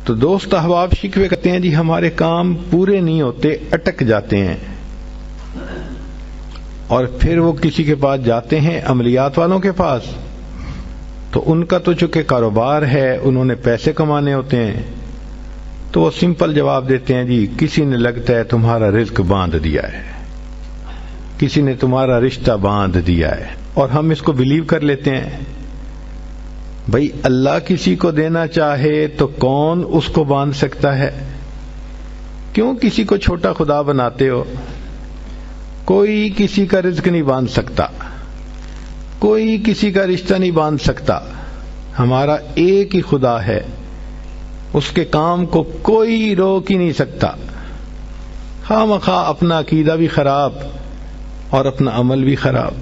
تو دوست احباب شکوے کرتے ہیں جی ہمارے کام پورے نہیں ہوتے، اٹک جاتے ہیں، اور پھر وہ کسی کے پاس جاتے ہیں، عملیات والوں کے پاس، تو ان کا تو چونکہ کاروبار ہے، انہوں نے پیسے کمانے ہوتے ہیں، تو وہ سمپل جواب دیتے ہیں جی کسی نے لگتا ہے تمہارا رزق باندھ دیا ہے، کسی نے تمہارا رشتہ باندھ دیا ہے، اور ہم اس کو بلیو کر لیتے ہیں۔ بھئی اللہ کسی کو دینا چاہے تو کون اس کو باندھ سکتا ہے؟ کیوں کسی کو چھوٹا خدا بناتے ہو؟ کوئی کسی کا رزق نہیں باندھ سکتا، کوئی کسی کا رشتہ نہیں باندھ سکتا، ہمارا ایک ہی خدا ہے، اس کے کام کو کوئی روک ہی نہیں سکتا۔ خواہ مخواہ اپنا عقیدہ بھی خراب اور اپنا عمل بھی خراب۔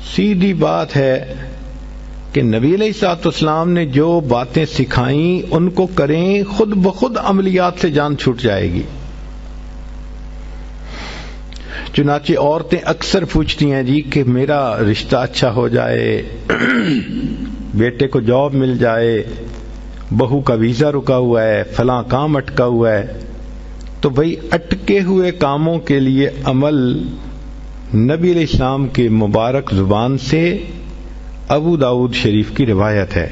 سیدھی بات ہے کہ نبی علیہ الصلوۃ والسلام نے جو باتیں سکھائیں ان کو کریں، خود بخود عملیات سے جان چھوٹ جائے گی۔ چنانچہ عورتیں اکثر پوچھتی ہیں جی کہ میرا رشتہ اچھا ہو جائے، بیٹے کو جاب مل جائے، بہو کا ویزا رکا ہوا ہے، فلاں کام اٹکا ہوا ہے۔ تو بھئی اٹکے ہوئے کاموں کے لیے عمل نبی علیہ السلام کے مبارک زبان سے ابو داؤد شریف کی روایت ہے۔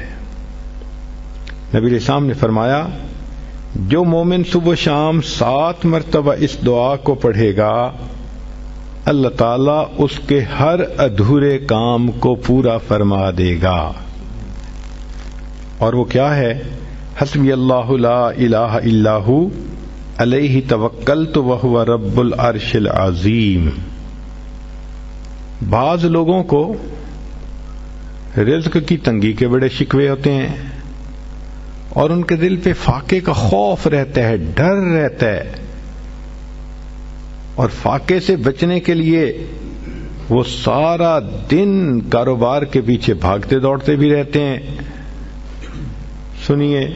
نبی علیہ السلام نے فرمایا جو مومن صبح و شام 7 مرتبہ اس دعا کو پڑھے گا، اللہ تعالیٰ اس کے ہر ادھورے کام کو پورا فرما دے گا۔ اور وہ کیا ہے؟ حسبی اللہ لا الہ الا ہو علیہ توکلت وہو رب العرش العظیم۔ بعض لوگوں کو رزق کی تنگی کے بڑے شکوے ہوتے ہیں، اور ان کے دل پہ فاقے کا خوف رہتا ہے، ڈر رہتا ہے، اور فاقے سے بچنے کے لیے وہ سارا دن کاروبار کے پیچھے بھاگتے دوڑتے بھی رہتے ہیں۔ سنیے،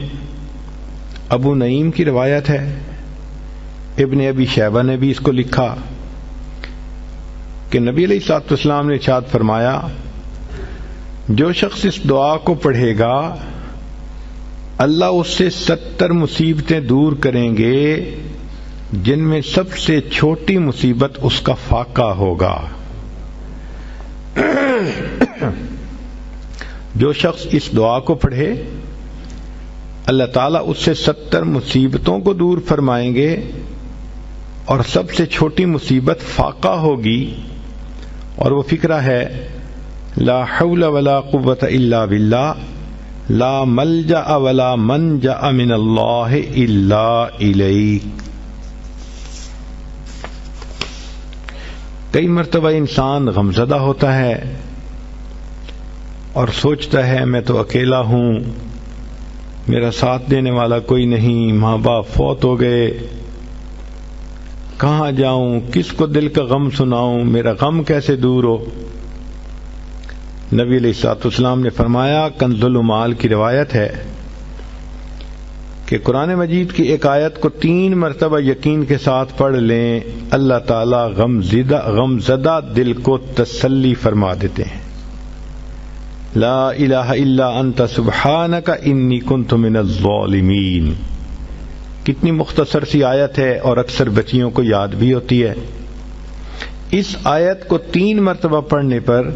ابو نعیم کی روایت ہے، ابن ابی شیبہ نے بھی اس کو لکھا کہ نبی علیہ الصلوۃ والسلام نے ارشاد فرمایا جو شخص اس دعا کو پڑھے گا اللہ اس سے 70 مصیبتیں دور کریں گے، جن میں سب سے چھوٹی مصیبت اس کا فاقہ ہوگا۔ جو شخص اس دعا کو پڑھے اللہ تعالیٰ اس سے 70 مصیبتوں کو دور فرمائیں گے، اور سب سے چھوٹی مصیبت فاقہ ہوگی، اور وہ فقرہ ہے لا حول ولا قوة الا باللہ لا ملجأ ولا منجأ من اللہ الا الیک۔ کئی مرتبہ انسان غمزدہ ہوتا ہے اور سوچتا ہے میں تو اکیلا ہوں، میرا ساتھ دینے والا کوئی نہیں، ماں باپ فوت ہو گئے، کہاں جاؤں، کس کو دل کا غم سناؤں، میرا غم کیسے دور ہو؟ نبی علیہ الصلوۃ والسلام نے فرمایا، کنز المال کی روایت ہے کہ قرآن مجید کی ایک آیت کو 3 مرتبہ یقین کے ساتھ پڑھ لیں، اللہ تعالیٰ غمزدہ دل کو تسلی فرما دیتے ہیں۔ لا الہ الا انت سبحانک انی کنت من الظالمین۔ کتنی مختصر سی آیت ہے اور اکثر بچیوں کو یاد بھی ہوتی ہے۔ اس آیت کو 3 مرتبہ پڑھنے پر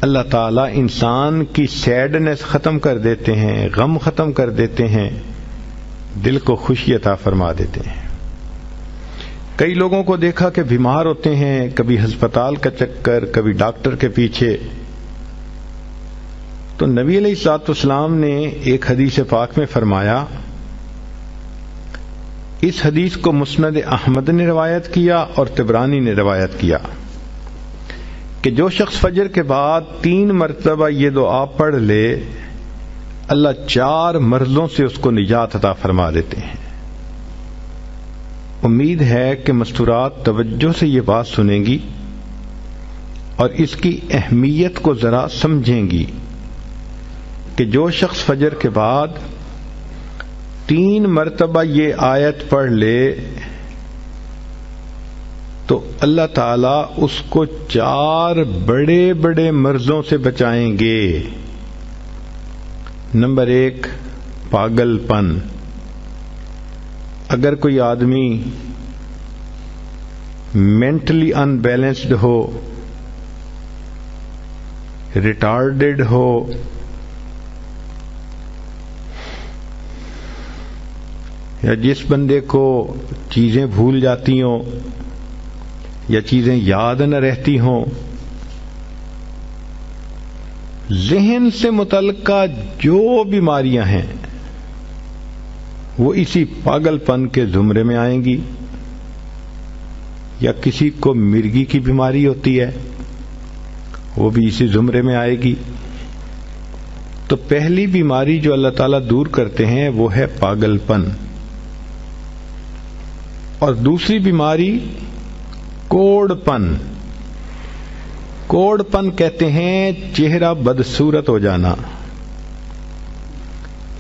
اللہ تعالیٰ انسان کی سیڈنس ختم کر دیتے ہیں، غم ختم کر دیتے ہیں، دل کو خوشی عطا فرما دیتے ہیں۔ کئی لوگوں کو دیکھا کہ بیمار ہوتے ہیں، کبھی ہسپتال کا چکر، کبھی ڈاکٹر کے پیچھے، تو نبی علیہ الصلوۃ والسلام نے ایک حدیث پاک میں فرمایا، اس حدیث کو مسند احمد نے روایت کیا اور طبرانی نے روایت کیا کہ جو شخص فجر کے بعد 3 مرتبہ یہ دعا پڑھ لے اللہ 4 مرضوں سے اس کو نجات عطا فرما دیتے ہیں۔ امید ہے کہ مستورات توجہ سے یہ بات سنیں گی اور اس کی اہمیت کو ذرا سمجھیں گی کہ جو شخص فجر کے بعد 3 مرتبہ یہ آیت پڑھ لے تو اللہ تعالیٰ اس کو 4 بڑے بڑے مرضوں سے بچائیں گے۔ نمبر 1، پاگل پن. اگر کوئی آدمی مینٹلی ان بیلنسڈ ہو، ریٹارڈڈ ہو، یا جس بندے کو چیزیں بھول جاتی ہوں یا چیزیں یاد نہ رہتی ہوں، ذہن سے متعلقہ جو بیماریاں ہیں وہ اسی پاگل پن کے زمرے میں آئیں گی. یا کسی کو مرگی کی بیماری ہوتی ہے، وہ بھی اسی زمرے میں آئے گی. تو پہلی بیماری جو اللہ تعالیٰ دور کرتے ہیں وہ ہے پاگل پن، اور دوسری بیماری کوڑ پن. کوڑ پن کہتے ہیں چہرہ بدصورت ہو جانا.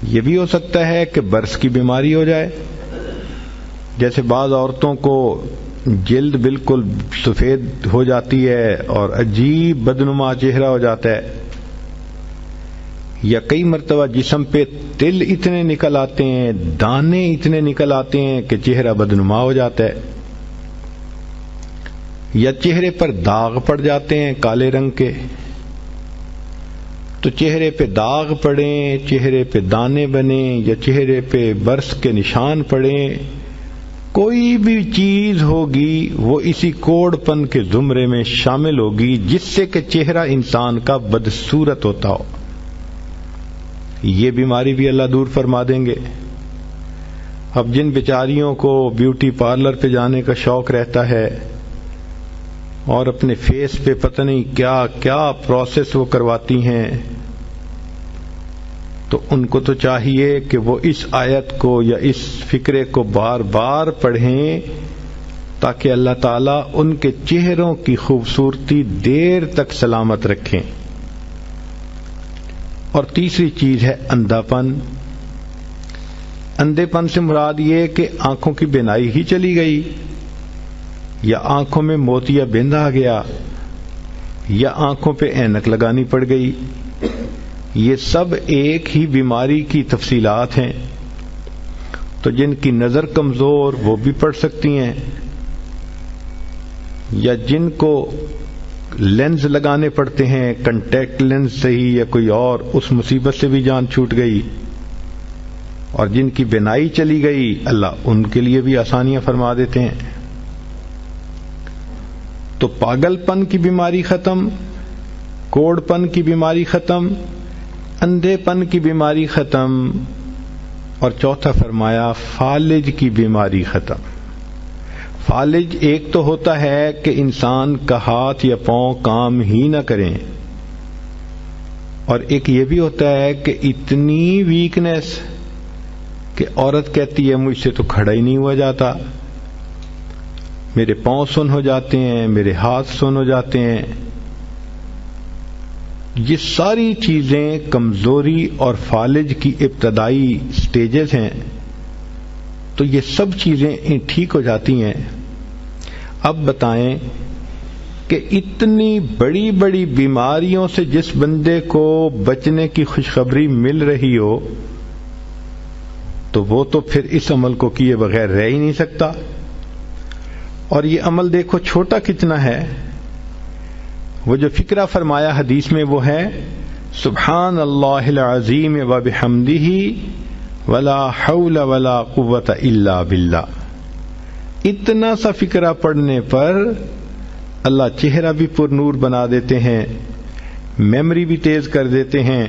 یہ بھی ہو سکتا ہے کہ برس کی بیماری ہو جائے، جیسے بعض عورتوں کو جلد بالکل سفید ہو جاتی ہے اور عجیب بدنما چہرہ ہو جاتا ہے، یا کئی مرتبہ جسم پہ تل اتنے نکل آتے ہیں، دانے اتنے نکل آتے ہیں کہ چہرہ بدنما ہو جاتا ہے، یا چہرے پر داغ پڑ جاتے ہیں کالے رنگ کے. تو چہرے پہ داغ پڑیں، چہرے پہ دانے بنیں، یا چہرے پہ برس کے نشان پڑیں، کوئی بھی چیز ہوگی وہ اسی کوڑ پن کے زمرے میں شامل ہوگی جس سے کہ چہرہ انسان کا بدصورت ہوتا ہو. یہ بیماری بھی اللہ دور فرما دیں گے. اب جن بیچاریوں کو بیوٹی پارلر پہ جانے کا شوق رہتا ہے اور اپنے فیس پہ پتہ نہیں کیا کیا پروسیس وہ کرواتی ہیں، تو ان کو تو چاہیے کہ وہ اس آیت کو یا اس فکرے کو بار بار پڑھیں تاکہ اللہ تعالیٰ ان کے چہروں کی خوبصورتی دیر تک سلامت رکھیں. اور تیسری چیز ہے اندھا پن. اندھے پن سے مراد یہ کہ آنکھوں کی بینائی ہی چلی گئی، یا آنکھوں میں موتیا بند آ گیا، یا آنکھوں پہ اینک لگانی پڑ گئی. یہ سب ایک ہی بیماری کی تفصیلات ہیں. تو جن کی نظر کمزور وہ بھی پڑھ سکتی ہیں، یا جن کو لینز لگانے پڑتے ہیں، کنٹیکٹ لینز صحیح یا کوئی اور، اس مصیبت سے بھی جان چھوٹ گئی. اور جن کی بینائی چلی گئی اللہ ان کے لیے بھی آسانیاں فرما دیتے ہیں. تو پاگل پن کی بیماری ختم، کوڑ پن کی بیماری ختم، اندھے پن کی بیماری ختم، اور چوتھا فرمایا فالج کی بیماری ختم. فالج ایک تو ہوتا ہے کہ انسان کا ہاتھ یا پاؤں کام ہی نہ کریں، اور ایک یہ بھی ہوتا ہے کہ اتنی ویکنیس کہ عورت کہتی ہے مجھ سے تو کھڑا ہی نہیں ہوا جاتا، میرے پاؤں سن ہو جاتے ہیں، میرے ہاتھ سن ہو جاتے ہیں. یہ ساری چیزیں کمزوری اور فالج کی ابتدائی سٹیجز ہیں. تو یہ سب چیزیں ٹھیک ہو جاتی ہیں. اب بتائیں کہ اتنی بڑی بڑی بیماریوں سے جس بندے کو بچنے کی خوشخبری مل رہی ہو تو وہ تو پھر اس عمل کو کیے بغیر رہ ہی نہیں سکتا. اور یہ عمل دیکھو چھوٹا کتنا ہے. وہ جو فکرہ فرمایا حدیث میں وہ ہے سبحان اللہ العظیم وبحمدہ ولا حول ولا قوت الا باللہ. اتنا سا فکرہ پڑھنے پر اللہ چہرہ بھی پر نور بنا دیتے ہیں، میموری بھی تیز کر دیتے ہیں،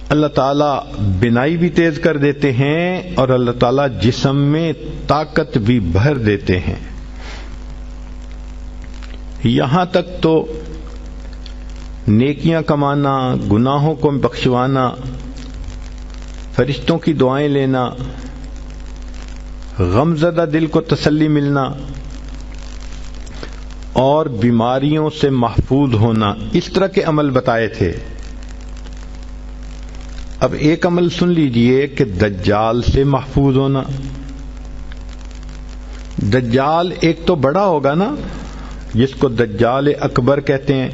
اللہ تعالیٰ بینائی بھی تیز کر دیتے ہیں، اور اللہ تعالیٰ جسم میں طاقت بھی بھر دیتے ہیں. یہاں تک تو نیکیاں کمانا، گناہوں کو بخشوانا، فرشتوں کی دعائیں لینا، غمزدہ دل کو تسلی ملنا، اور بیماریوں سے محفوظ ہونا، اس طرح کے عمل بتائے تھے. اب ایک عمل سن لیجئے کہ دجال سے محفوظ ہونا. دجال ایک تو بڑا ہوگا نا، جس کو دجال اکبر کہتے ہیں،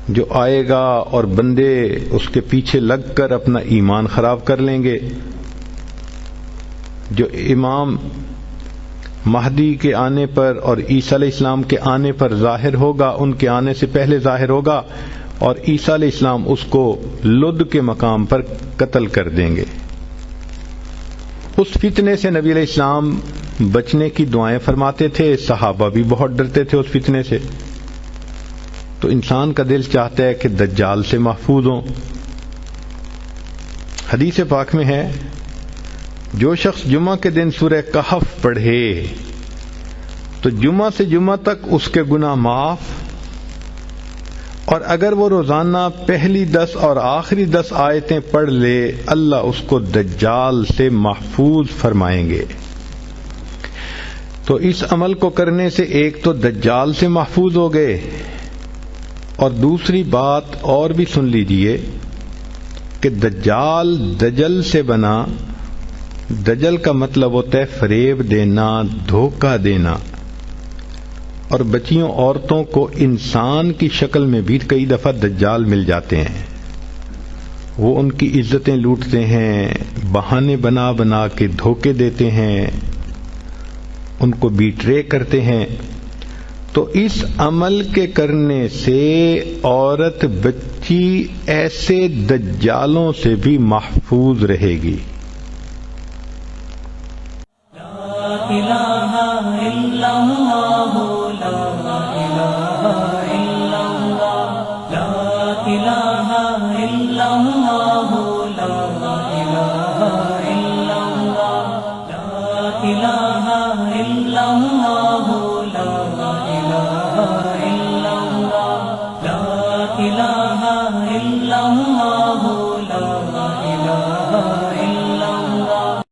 جو آئے گا اور بندے اس کے پیچھے لگ کر اپنا ایمان خراب کر لیں گے. جو امام مہدی کے آنے پر اور عیسیٰ علیہ السلام کے آنے پر ظاہر ہوگا، ان کے آنے سے پہلے ظاہر ہوگا، اور عیسیٰ علیہ السلام اس کو لد کے مقام پر قتل کر دیں گے. اس فتنے سے نبی علیہ السلام بچنے کی دعائیں فرماتے تھے، صحابہ بھی بہت ڈرتے تھے اس فتنے سے. تو انسان کا دل چاہتا ہے کہ دجال سے محفوظ ہوں. حدیث پاک میں ہے جو شخص جمعہ کے دن سورہ کہف پڑھے تو جمعہ سے جمعہ تک اس کے گناہ معاف، اور اگر وہ روزانہ پہلی 10 اور آخری 10 آیتیں پڑھ لے اللہ اس کو دجال سے محفوظ فرمائیں گے. تو اس عمل کو کرنے سے ایک تو دجال سے محفوظ ہو گئے، اور دوسری بات اور بھی سن لیجئے کہ دجال دجل سے بنا. دجل کا مطلب ہوتا ہے فریب دینا، دھوکہ دینا، اور بچیوں عورتوں کو انسان کی شکل میں بھی کئی دفعہ دجال مل جاتے ہیں. وہ ان کی عزتیں لوٹتے ہیں، بہانے بنا بنا کے دھوکے دیتے ہیں، ان کو بیٹرے کرتے ہیں. تو اس عمل کے کرنے سے عورت بچی ایسے دجالوں سے بھی محفوظ رہے گی. لا الہ الا اللہ